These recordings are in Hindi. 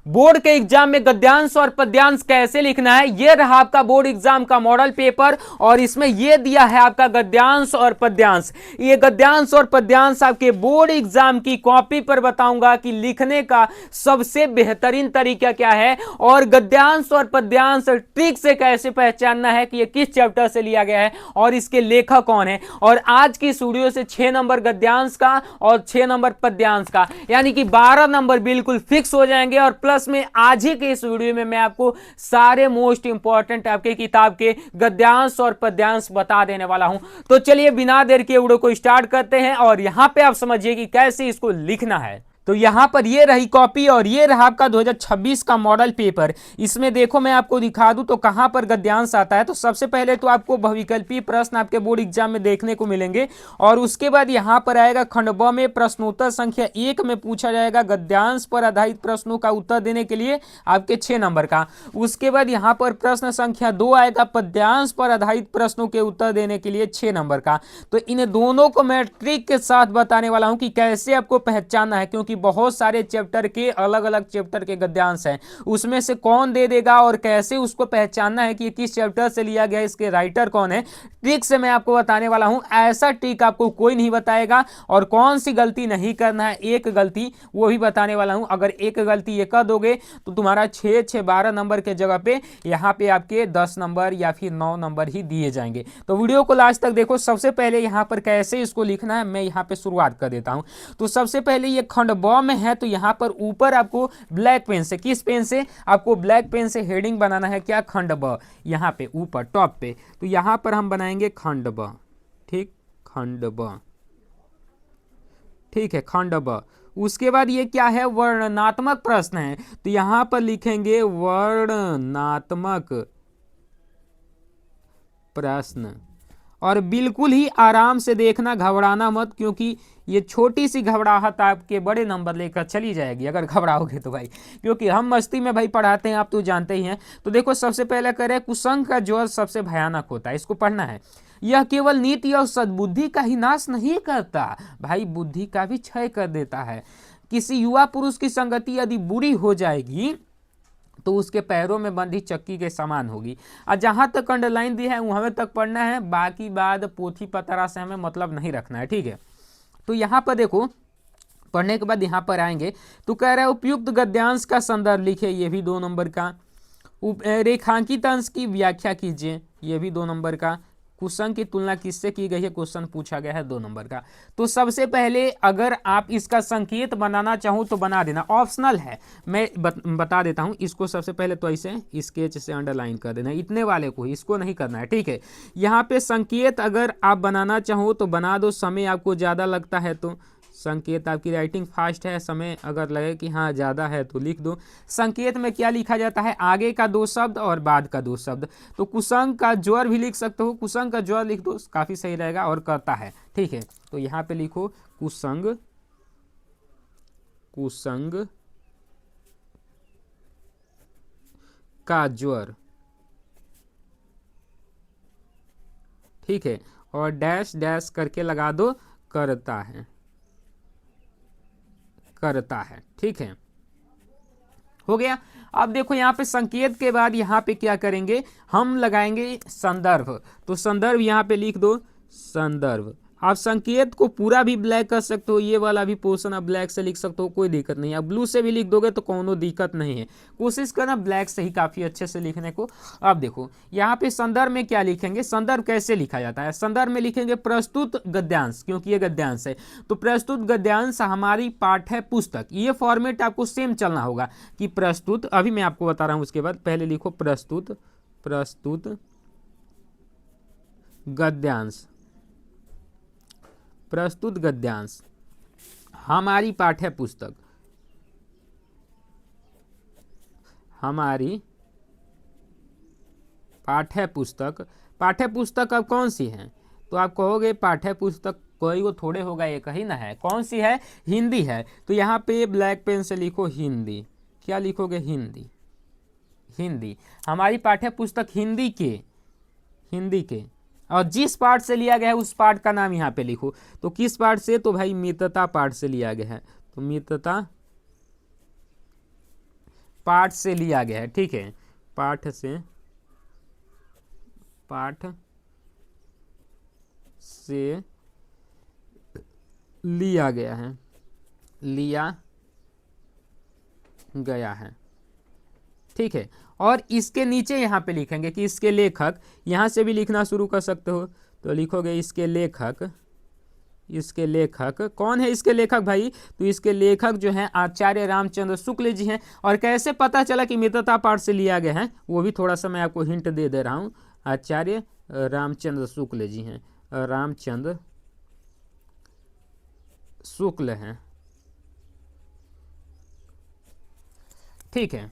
बोर्ड के एग्जाम में गद्यांश और पद्यांश कैसे लिखना है, यह रहा आपका बोर्ड एग्जाम का मॉडल पेपर और इसमें यह दिया है आपका गद्यांश और पद्यांश। ये गद्यांश और पद्यांश आपके बोर्ड एग्जाम की कॉपी पर बताऊंगा कि लिखने का सबसे बेहतरीन तरीका क्या है और गद्यांश और पद्यांश ट्रिक से कैसे पहचानना है कि यह किस चैप्टर से लिया गया है और इसके लेखक कौन है। और आज की इस वीडियो से 6 नंबर गद्यांश का और 6 नंबर पद्यांश का यानी कि 12 नंबर बिल्कुल फिक्स हो जाएंगे। और प्लस में आज ही के इस वीडियो में मैं आपको सारे मोस्ट इंपॉर्टेंट आपके किताब के गद्यांश और पद्यांश बता देने वाला हूं। तो चलिए बिना देर के वीडियो को स्टार्ट करते हैं और यहां पे आप समझिए कि कैसे इसको लिखना है। तो यहां पर ये रही कॉपी और ये रहा आपका 2026 का मॉडल पेपर। इसमें देखो मैं आपको दिखा दूं तो कहां पर गद्यांश आता है। तो सबसे पहले तो आपको बहुविकल्पीय प्रश्न आपके बोर्ड एग्जाम में देखने को मिलेंगे और उसके बाद यहां पर आएगा खंड ब में प्रश्नोत्तर संख्या 1 में पूछा जाएगा गद्यांश पर आधारित प्रश्नों का उत्तर देने के लिए आपके 6 नंबर का। उसके बाद यहां पर प्रश्न संख्या 2 आएगा पद्यांश पर आधारित प्रश्नों के उत्तर देने के लिए 6 नंबर का। तो इन दोनों को मैं ट्रिक के साथ बताने वाला हूं कि कैसे आपको पहचानना है, क्योंकि बहुत सारे चैप्टर के अलग अलग चैप्टर के गद्यांश हैं, उसमें से कौन दे देगा और कैसे उसको पहचानना है कि किस चैप्टर से लिया गया, इसके राइटर कौन है, ट्रिक से मैं आपको बताने वाला हूं। ऐसा ट्रिक आपको कोई नहीं बताएगा और कौन सी गलती नहीं करना है, एक गलती वो भी बताने वाला हूं। अगर एक गलती ये कर दोगे तो तुम्हारा 6-6-12 नंबर के जगह पे यहाँ पे आपके 10 नंबर या फिर 9 नंबर ही दिए जाएंगे। तो वीडियो को लास्ट तक देखो। सबसे पहले यहाँ पर कैसे इसको लिखना है मैं यहाँ पे शुरुआत कर देता हूँ। तो सबसे पहले ये खंड ब में है तो यहाँ पर ऊपर आपको ब्लैक पेन से, किस पेन से, आपको ब्लैक पेन से हेडिंग बनाना है क्या, खंड ब, यहाँ पे ऊपर टॉप पे। तो यहाँ पर हम बनाएंगे खंड ब, ठीक, खंड ब, ठीक है, खंड ब। उसके बाद ये क्या है, वर्णनात्मक प्रश्न है तो यहाँ पर लिखेंगे वर्णनात्मक प्रश्न। और बिल्कुल ही आराम से देखना, घबराना मत, क्योंकि ये छोटी सी घबराहट आपके बड़े नंबर लेकर चली जाएगी अगर घबराओगे तो भाई, क्योंकि हम मस्ती में भाई पढ़ाते हैं, आप तो जानते ही हैं। तो देखो सबसे पहले करें, कुसंग का ज्वर सबसे भयानक होता है, इसको पढ़ना है। यह केवल नीति और सद्बुद्धि का ही नाश नहीं करता भाई, बुद्धि का भी क्षय कर देता है। किसी युवा पुरुष की संगति यदि बुरी हो जाएगी तो उसके पैरों में बंधी चक्की के समान होगी। और जहां तक अंडरलाइन दी है वहां तक पढ़ना है, बाकी बाद पोथी पतरा से हमें मतलब नहीं रखना है, ठीक है। तो यहाँ पर देखो, पढ़ने के बाद यहाँ पर आएंगे तो कह रहा है उपयुक्त गद्यांश का संदर्भ लिखिए, ये भी 2 नंबर का। रेखांकित अंश की व्याख्या कीजिए, ये भी 2 नंबर का। कुसंग की तुलना किससे की गई है, क्वेश्चन पूछा गया है, 2 नंबर का। तो सबसे पहले अगर आप इसका संकेत बनाना चाहो तो बना देना, ऑप्शनल है, मैं बता देता हूं। इसको सबसे पहले तो ऐसे स्केच से अंडरलाइन कर देना, इतने वाले को, इसको नहीं करना है, ठीक है। यहाँ पे संकेत अगर आप बनाना चाहो तो बना दो, समय आपको ज़्यादा लगता है तो संकेत, आपकी राइटिंग फास्ट है, समय अगर लगे कि हाँ ज़्यादा है तो लिख दो। संकेत में क्या लिखा जाता है, आगे का 2 शब्द और बाद का 2 शब्द। तो कुसंग का ज्वर भी लिख सकते हो, कुसंग का ज्वर लिख दो, काफ़ी सही रहेगा, और करता है, ठीक है। तो यहाँ पे लिखो कुसंग, कुसंग का ज्वर, ठीक है, और डैश डैश करके लगा दो, करता है, करता है, ठीक है, हो गया। अब देखो यहाँ पे संकेत के बाद यहाँ पे क्या करेंगे, हम लगाएंगे संदर्भ। तो संदर्भ यहाँ पे लिख दो, संदर्भ। आप संकेत को पूरा भी ब्लैक कर सकते हो, ये वाला भी पोर्शन आप ब्लैक से लिख सकते हो, कोई दिक्कत नहीं है। आप ब्लू से भी लिख दोगे तो कोनो दिक्कत नहीं है, कोशिश करना ब्लैक से ही काफ़ी अच्छे से लिखने को। अब देखो यहाँ पे संदर्भ में क्या लिखेंगे, संदर्भ कैसे लिखा जाता है, संदर्भ में लिखेंगे प्रस्तुत गद्यांश, क्योंकि ये गद्यांश है। तो प्रस्तुत गद्यांश हमारी पाठ्य पुस्तक, ये फॉर्मेट आपको सेम चलना होगा कि प्रस्तुत, अभी मैं आपको बता रहा हूँ। उसके बाद पहले लिखो प्रस्तुत, प्रस्तुत गद्यांश, प्रस्तुत गद्यांश हमारी पाठ्य पुस्तक, हमारी पाठ्य पुस्तक। पाठ्य पुस्तक अब कौन सी है, तो आप कहोगे पाठ्य पुस्तक कोई वो थोड़े होगा, एक ही ना है, कौन सी है, हिंदी है। तो यहाँ पे ब्लैक पेन से लिखो हिंदी, क्या लिखोगे, हिंदी, हिंदी। हमारी पाठ्य पुस्तक हिंदी के, हिंदी के, और जिस पार्ट से लिया गया है उस पार्ट का नाम यहाँ पे लिखो। तो किस पार्ट से, तो भाई मितता पार्ट से लिया गया है, तो मितता पाठ से लिया गया है, ठीक है, पाठ से लिया गया है, ठीक है। और इसके नीचे यहाँ पे लिखेंगे कि इसके लेखक, यहाँ से भी लिखना शुरू कर सकते हो, तो लिखोगे इसके लेखक कौन है? इसके लेखक भाई, तो इसके लेखक जो हैं आचार्य रामचंद्र शुक्ल जी हैं। और कैसे पता चला कि मित्रता पाठ से लिया गया है, वो भी थोड़ा सा मैं आपको हिंट दे रहा हूँ। आचार्य रामचंद्र शुक्ल जी हैं, रामचंद्र शुक्ल हैं, ठीक है।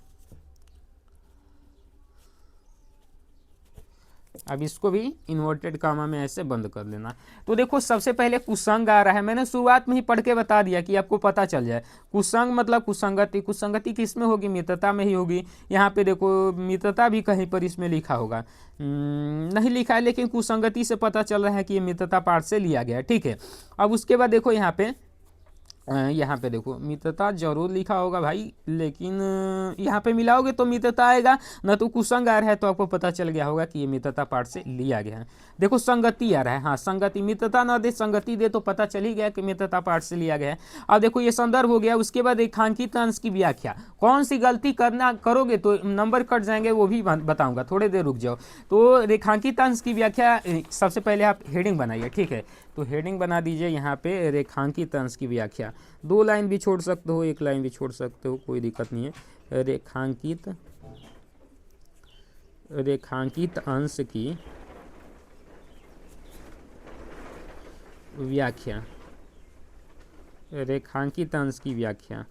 अब इसको भी इन्वर्टेड कामा में ऐसे बंद कर लेना। तो देखो सबसे पहले कुसंग आ रहा है, मैंने शुरुआत में ही पढ़ के बता दिया कि आपको पता चल जाए। कुसंग मतलब कुसंगति, कुसंगति किस में होगी? मित्रता में ही होगी। यहाँ पे देखो मित्रता भी कहीं पर इसमें लिखा होगा, नहीं लिखा है, लेकिन कुसंगति से पता चल रहा है कि ये मित्रता पाठ से लिया गया है, ठीक है। अब उसके बाद देखो यहाँ पे देखो मित्रता जरूर लिखा होगा भाई, लेकिन यहाँ पे मिलाओगे तो मित्रता आएगा, न तो कुसंग आ रहा है, तो आपको पता चल गया होगा कि ये मित्रता पाठ से लिया गया है। देखो संगति आ रहा है, हाँ संगति, मित्रता ना दे संगति दे तो पता चल ही गया कि मित्रता पाठ से लिया गया है। अब देखो ये संदर्भ हो गया। उसके बाद रेखांकित अंश की व्याख्या, कौन सी गलती करोगे तो नंबर कट जाएंगे, वो भी बताऊंगा, थोड़े देर रुक जाओ। तो रेखांकित अंश की व्याख्या, सबसे पहले आप हेडिंग बनाइए, ठीक है। तो हेडिंग बना दीजिए यहाँ पे रेखांकित अंश की व्याख्या। 2 लाइन भी छोड़ सकते हो, 1 लाइन भी छोड़ सकते हो, कोई दिक्कत नहीं है। रेखांकित अंश की व्याख्या, रेखांकित अंश की व्याख्या,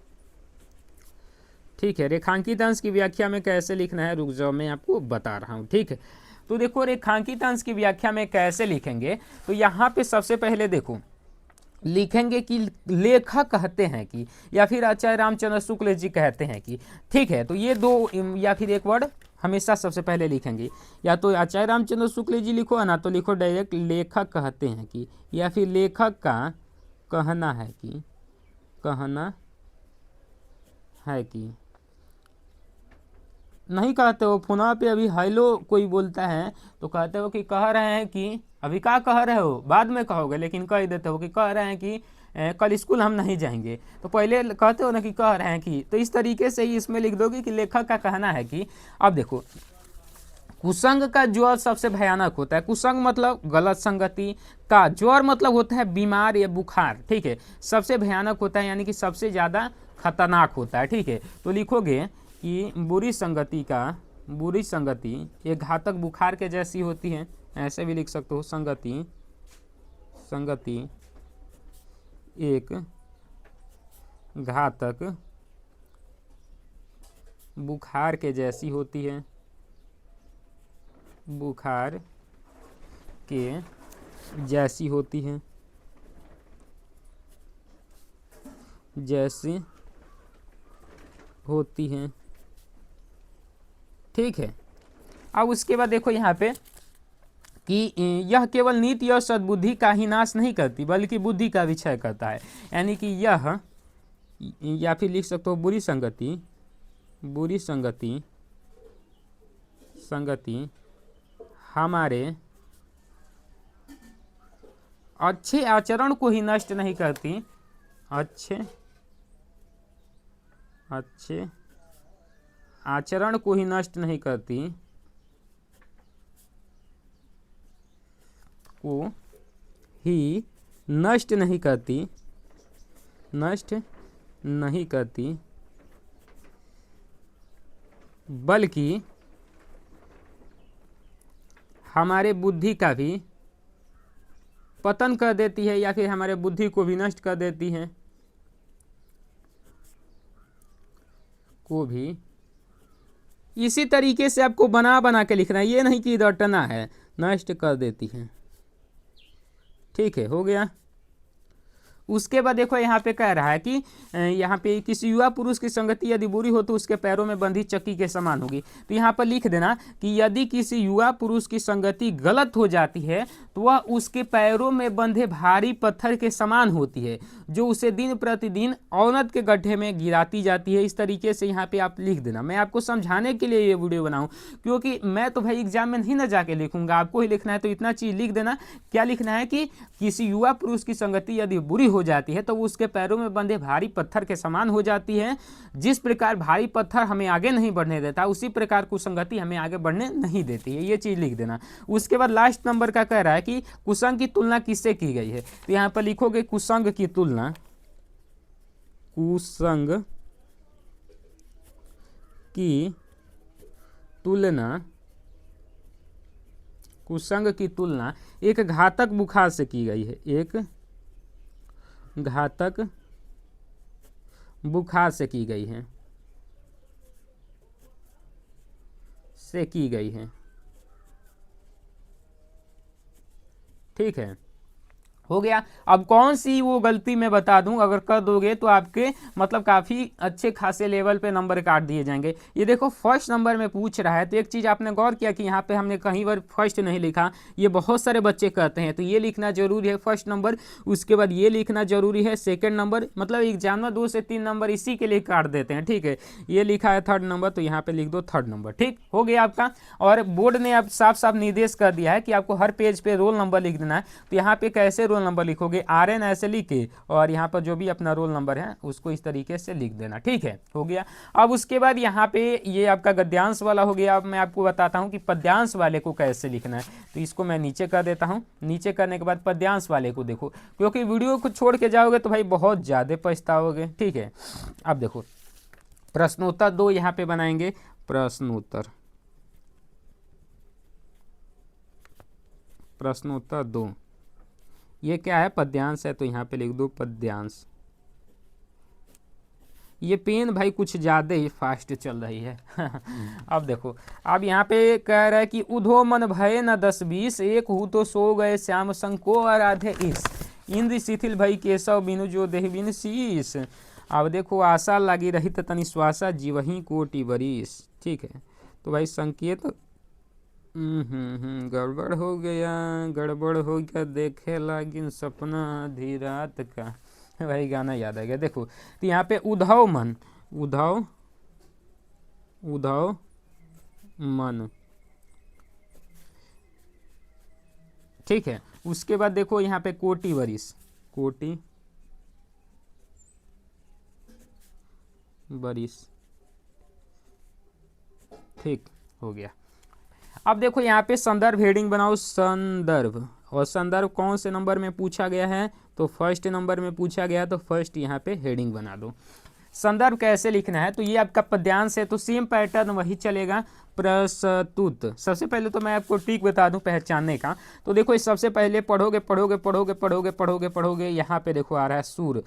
ठीक है। रेखांकित अंश की व्याख्या में कैसे लिखना है, रुक जाओ मैं आपको बता रहा हूँ, ठीक है। तो देखो रेखांकित अंश की व्याख्या में कैसे लिखेंगे, तो यहाँ पे सबसे पहले देखो लिखेंगे कि लेखक कहते हैं कि, या फिर आचार्य रामचंद्र शुक्ल जी कहते हैं कि, ठीक है। तो ये दो या फिर एक वर्ड हमेशा सबसे पहले लिखेंगे, या तो आचार्य रामचंद्र शुक्ल जी लिखो, ना तो लिखो डायरेक्ट लेखक कहते हैं कि, या फिर लेखक का कहना है कि, नहीं कहते हो पुनः पे अभी हेलो कोई बोलता है तो कहते हो कि कह रहे हैं कि, अभी क्या कह रहे हो बाद में कहोगे, लेकिन कह देते हो कि कह रहे हैं कि कल स्कूल हम नहीं जाएंगे, तो पहले कहते हो ना कि कह रहे हैं कि, तो इस तरीके से ही इसमें लिख दोगे कि लेखक का कहना है कि। अब देखो कुसंग का ज्वर सबसे भयानक होता है, कुसंग मतलब गलत संगति का, ज्वर मतलब होता है बीमार या बुखार, ठीक है, सबसे भयानक होता है यानी कि सबसे ज़्यादा खतरनाक होता है, ठीक है। तो लिखोगे कि बुरी संगति ये घातक बुखार के जैसी होती है, ऐसे भी लिख सकते हो, संगति एक घातक बुखार के जैसी होती है, बुखार के जैसी होती है, जैसी होती हैं, ठीक है। अब उसके बाद देखो यहाँ पे कि यह केवल नीति और सद्बुद्धि का ही नाश नहीं करती बल्कि बुद्धि का भी क्षय करता है, यानी कि यह, या फिर लिख सकते हो बुरी संगति हमारे अच्छे आचरण को ही नष्ट नहीं करती, अच्छे आचरण को ही नष्ट नहीं करती, नष्ट नहीं करती बल्कि हमारे बुद्धि का भी पतन कर देती है, या फिर हमारे बुद्धि को भी नष्ट कर देती है, इसी तरीके से आपको बना के लिखना है, ये नहीं कि रटना है, नष्ट कर देती है, ठीक है, हो गया। उसके बाद देखो यहाँ पे कह रहा है कि यहाँ पे किसी युवा पुरुष की संगति यदि बुरी हो तो उसके पैरों में बंधी चक्की के समान होगी। तो यहाँ पर लिख देना कि यदि किसी युवा पुरुष की संगति गलत हो जाती है तो वह उसके पैरों में बंधे भारी पत्थर के समान होती है, जो उसे दिन प्रतिदिन औनत के गड्ढे में गिराती जाती है। इस तरीके से यहाँ पे आप लिख देना। मैं आपको समझाने के लिए ये वीडियो बनाऊं, क्योंकि मैं तो भाई एग्जाम में नहीं ना जाके लिखूंगा, आपको ही लिखना है। तो इतना चीज लिख देना। क्या लिखना है कि किसी युवा पुरुष की संगति यदि बुरी हो जाती है तो वो उसके पैरों में बंधे भारी पत्थर के समान हो जाती है। जिस प्रकार भारी पत्थर हमें आगे नहीं बढ़ने देता, उसी प्रकार कुसंगति हमें आगे बढ़ने नहीं देती है। ये चीज लिख देना। उसके बाद लास्ट नंबर का कह रहा है कि कुसंग की तुलना किससे की गई है। तो यहां पर लिखोगे कुसंग की तुलना, कुसंग की तुलना, कुसंग की तुलना एक घातक बुखार से की गई है। एक घातक बुखार से की गई है, ठीक है, हो गया। अब कौन सी वो गलती मैं बता दूं, अगर कर दोगे तो आपके मतलब काफ़ी अच्छे खासे लेवल पे नंबर काट दिए जाएंगे। ये देखो फर्स्ट नंबर में पूछ रहा है, तो एक चीज़ आपने गौर किया कि यहाँ पे हमने कहीं बार फर्स्ट नहीं लिखा। ये बहुत सारे बच्चे कहते हैं, तो ये लिखना जरूरी है फर्स्ट नंबर। उसके बाद ये लिखना जरूरी है सेकेंड नंबर। मतलब एग्जाम में 2 से 3 नंबर इसी के लिए काट देते हैं, ठीक है। ये लिखा है थर्ड नंबर, तो यहाँ पे लिख दो थर्ड नंबर, ठीक हो गया आपका। और बोर्ड ने अब साफ साफ निर्देश कर दिया है कि आपको हर पेज पे रोल नंबर लिख देना है। तो यहाँ पे कैसे रोल नंबर लिखोगे, RN ऐसे लिख के, और यहाँ पर जो भी अपना रोल नंबर है उसको इस तरीके से लिख देना, ठीक है, हो गया। अब उसके बाद यहाँ पे ये आपका गद्यांश वाला हो गया। अब मैं आपको बताता हूँ कि पद्यांश वाले को कैसे लिखना है। तो इसको मैं नीचे कर देता हूँ। नीचे करने के बाद पद्यांश वाले को देखो, क्योंकि वीडियो को छोड़ के जाओगे तो भाई बहुत ज़्यादा पछताओगे, ठीक है। अब देखो प्रश्नोत्तर 2 यहाँ पे बनाएंगे। प्रश्नोत्तर 2, ये क्या है, पद्यांश है, तो यहाँ पे लिख दो पद्यांश। ये पेन भाई कुछ ज़्यादा ही फास्ट चल रही है। अब देखो, अब यहाँ पे कह रहा है कि उधो मन भय न 10-20, एक हूँ तो सो गए श्याम संग को आराधे इस, इंद्र शिथिल भई केशव बिनु जो देह बिन शीस। अब देखो आशा लगी रही तनि श्वासा जीवही कोटि बरिस, ठीक है। तो भाई संकेत गड़बड़ हो गया देखे लागिन सपना आधी रात का। भाई गाना याद आ गया। देखो तो यहाँ पे उधव मन, ठीक है। उसके बाद देखो यहाँ पे कोटि बरिस, ठीक हो गया। अब देखो यहाँ पे संदर्भ हेडिंग बनाओ, संदर्भ। और संदर्भ कौन से नंबर में पूछा गया है, तो फर्स्ट नंबर में पूछा गया, तो फर्स्ट यहाँ पे हेडिंग बना दो। संदर्भ कैसे लिखना है, तो ये आपका पद्यांश है, तो सेम पैटर्न वही चलेगा। प्रस्तुत, सबसे पहले तो मैं आपको ट्रिक बता दूं पहचानने का। तो देखो इस सबसे पहले पढ़ोगे, यहाँ पे देखो आ रहा है सुर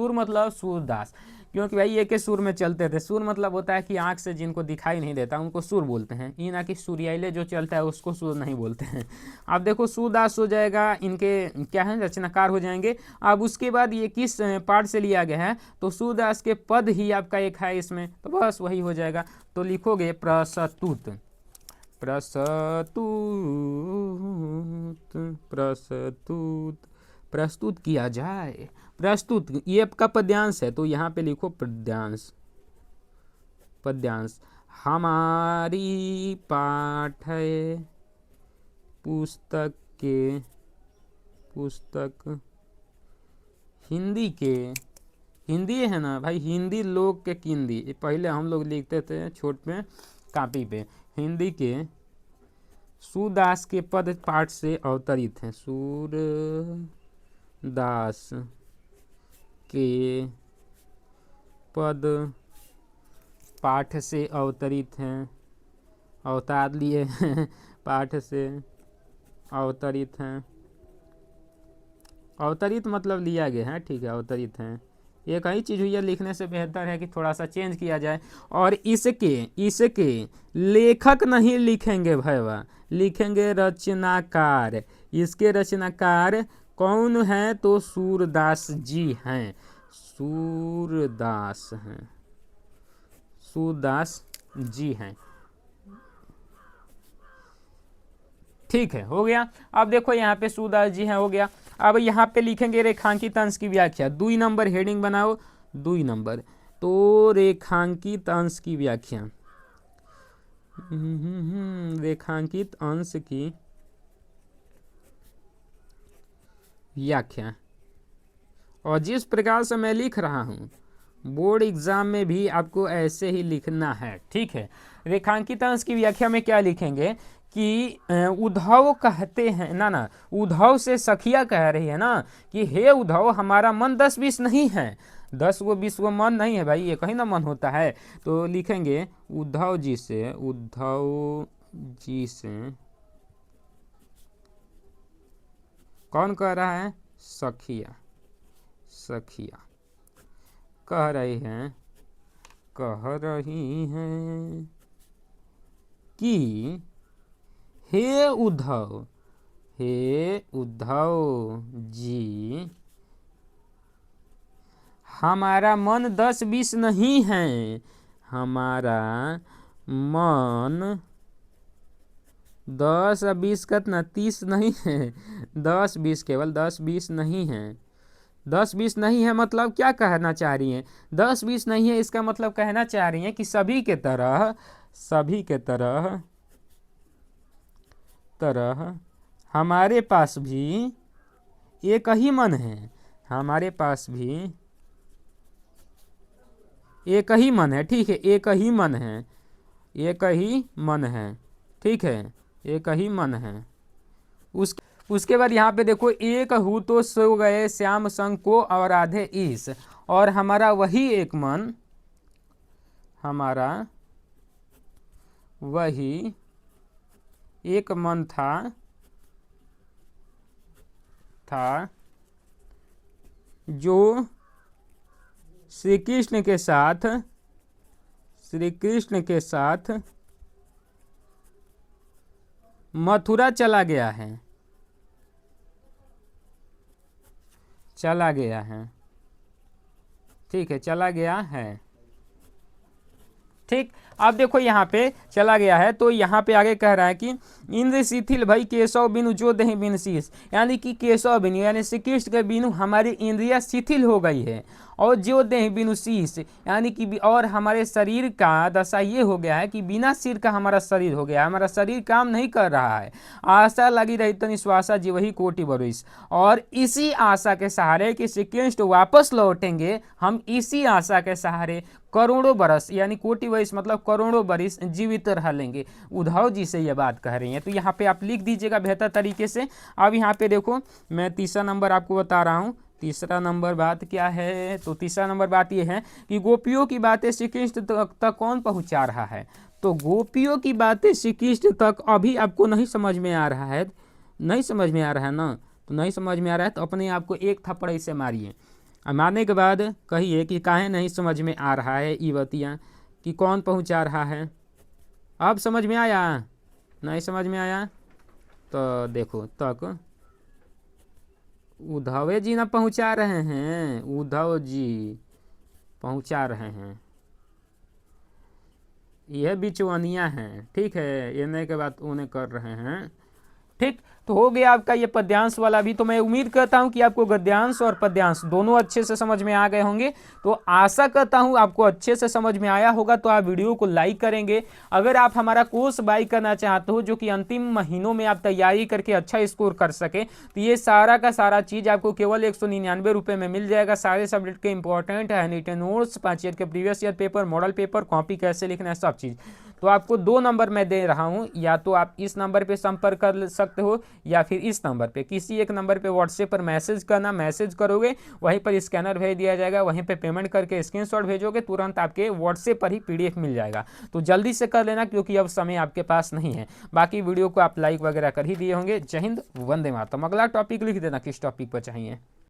मतलब सूरदास, क्योंकि भाई एक ही सुर में चलते थे। सुर मतलब होता है कि आंख से जिनको दिखाई नहीं देता उनको सुर बोलते हैं, ये ना कि सूर्याइले जो चलता है उसको सुर नहीं बोलते हैं। अब देखो सूरदास हो जाएगा, इनके क्या है रचनाकार हो जाएंगे। अब उसके बाद ये किस पाठ से लिया गया है, तो सूरदास के पद ही आपका एक है इसमें, तो बस वही हो जाएगा। तो लिखोगे प्रस्तुत किया जाए, प्रस्तुत, ये आपका पद्यांश है, तो यहाँ पे लिखो पद्यांश। हमारी पाठ्य पुस्तक हिंदी है ना भाई, हिंदी लोग के किंदी, पहले हम लोग लिखते थे छोट पे कापी पे। हिंदी के सूरदास के पद पाठ से अवतरित हैं, सूरदास के पद पाठ से अवतरित हैं, अवतार लिए पाठ से अवतरित हैं, अवतरित मतलब लिया गया है, ठीक है, अवतरित हैं। ये कई चीज़ हुई है, लिखने से बेहतर है कि थोड़ा सा चेंज किया जाए। और इसके लेखक नहीं लिखेंगे भैया, लिखेंगे रचनाकार। इसके रचनाकार कौन है? तो सूरदास जी हैं, सूरदास हैं, सूरदास जी हैं। ठीक है, हो गया। अब देखो यहाँ पे सूरदास जी हैं, हो गया। अब यहाँ पे लिखेंगे रेखांकित अंश की व्याख्या। 2 नंबर हेडिंग बनाओ, 2 नंबर। तो रेखांकित अंश की व्याख्या, रेखांकित अंश की व्याख्या। और जिस प्रकार से मैं लिख रहा हूँ बोर्ड एग्जाम में भी आपको ऐसे ही लिखना है। ठीक है, रेखांकित अंश की व्याख्या में क्या लिखेंगे कि उद्धव कहते हैं ना, उद्धव से सखिया कह रही है ना कि हे उद्धव, हमारा मन 10-20 नहीं है, 10 को मन नहीं है भाई, ये कहीं ना मन होता है। तो लिखेंगे उद्धव जी से, उद्धव जी से कौन कह रहा है? सखिया, सखिया कह रही हैं, कह रही हैं कि हे उद्धव, हे उद्धव जी, हमारा मन 10-20 नहीं है, हमारा मन 10-20 कितना 30 नहीं है, 10-20 केवल 10-20 नहीं है, 10-20 नहीं है। मतलब क्या कहना चाह रही हैं? 10-20 नहीं है, इसका मतलब कहना चाह रही हैं कि सभी के तरह, सभी के तरह हमारे पास भी एक ही मन है, हमारे पास भी एक ही मन है। ठीक है, एक ही मन है, एक ही मन है। ठीक है, एक ही मन है। उसके बाद यहाँ पे देखो, एक हूँ तो सो गए श्याम संग को और आधे ईस, और हमारा वही एक मन, हमारा वही एक मन था जो श्री कृष्ण के साथ, श्री कृष्ण के साथ मथुरा चला गया है, चला गया है। ठीक है, चला गया है। ठीक, अब देखो यहाँ पे चला गया है, तो यहाँ पे आगे कह रहा है कि इंद्र शिथिल भई केशव बिनु जो दही बिन शीस, यानी कि केशव बिनु यानी श्री कृष्ण के बिनु हमारी इंद्रिया शिथिल हो गई है, और जो देह बिनु शीस यानी कि और हमारे शरीर का दशा ये हो गया है कि बिना सिर का हमारा शरीर हो गया है, हमारा शरीर काम नहीं कर रहा है। आशा लगी रही तो निश्वासा जीव ही कोटि बरिस, और इसी आशा के सहारे कि श्री कृष्ण वापस लौटेंगे, हम इसी आशा के सहारे करोड़ों बरस यानी कोटि वर्ष मतलब करोड़ों बरिस जीवित रह लेंगे। उद्धव जी से ये बात कह रही हैं, तो यहाँ पे आप लिख दीजिएगा बेहतर तरीके से। अब यहाँ पे देखो, मैं तीसरा नंबर आपको बता रहा हूँ। तीसरा नंबर बात क्या है? तो तीसरा नंबर बात ये है कि गोपियों की बातें श्री कृष्ण तक कौन पहुँचा रहा है? तो गोपियों की बातें श्री कृष्ण तक अभी आपको नहीं समझ में आ रहा है, नहीं समझ में आ रहा है ना, तो नहीं समझ में आ रहा है तो अपने आप को एक थप्पड़ ऐसे मारिए, मारने के बाद कहिए कि काहे नहीं समझ में आ रहा है ये बतियाँ, कि कौन पहुंचा रहा है। अब समझ में आया? नहीं समझ में आया तो देखो, तक उद्धव जी ना पहुंचा रहे हैं, उद्धव जी पहुंचा रहे हैं, यह बिचौनिया हैं। ठीक है, ये नहीं के बाद उन्हें कर रहे हैं। ठीक, तो हो गया आपका ये पद्यांश वाला भी। तो मैं उम्मीद करता हूं कि आपको गद्यांश और पद्यांश दोनों अच्छे से समझ में आ गए होंगे। तो आशा करता हूं आपको अच्छे से समझ में आया होगा, तो आप वीडियो को लाइक करेंगे। अगर आप हमारा कोर्स बाई करना चाहते हो, जो कि अंतिम महीनों में आप तैयारी करके अच्छा स्कोर कर सके, तो ये सारा का सारा चीज़ आपको केवल 199 रुपये में मिल जाएगा। सारे सब्जेक्ट के इंपॉर्टेंट है, हैंडरिटन नोट्स, 5 ईयर के previous year paper, model paper, copy कैसे लिखना है, सब चीज़। तो आपको 2 नंबर मैं दे रहा हूं, या तो आप इस नंबर पे संपर्क कर सकते हो या फिर इस नंबर पे, किसी एक नंबर पे व्हाट्सएप पर मैसेज करना, मैसेज करोगे वहीं पर स्कैनर भेज दिया जाएगा, वहीं पे पेमेंट करके स्क्रीनशॉट भेजोगे, तुरंत आपके व्हाट्सएप पर ही PDF मिल जाएगा। तो जल्दी से कर लेना, क्योंकि अब समय आपके पास नहीं है। बाकी वीडियो को आप लाइक वगैरह कर ही दिए होंगे। जय हिंद, वंदे मातरम। अगला टॉपिक लिख देना, किस टॉपिक पर चाहिए।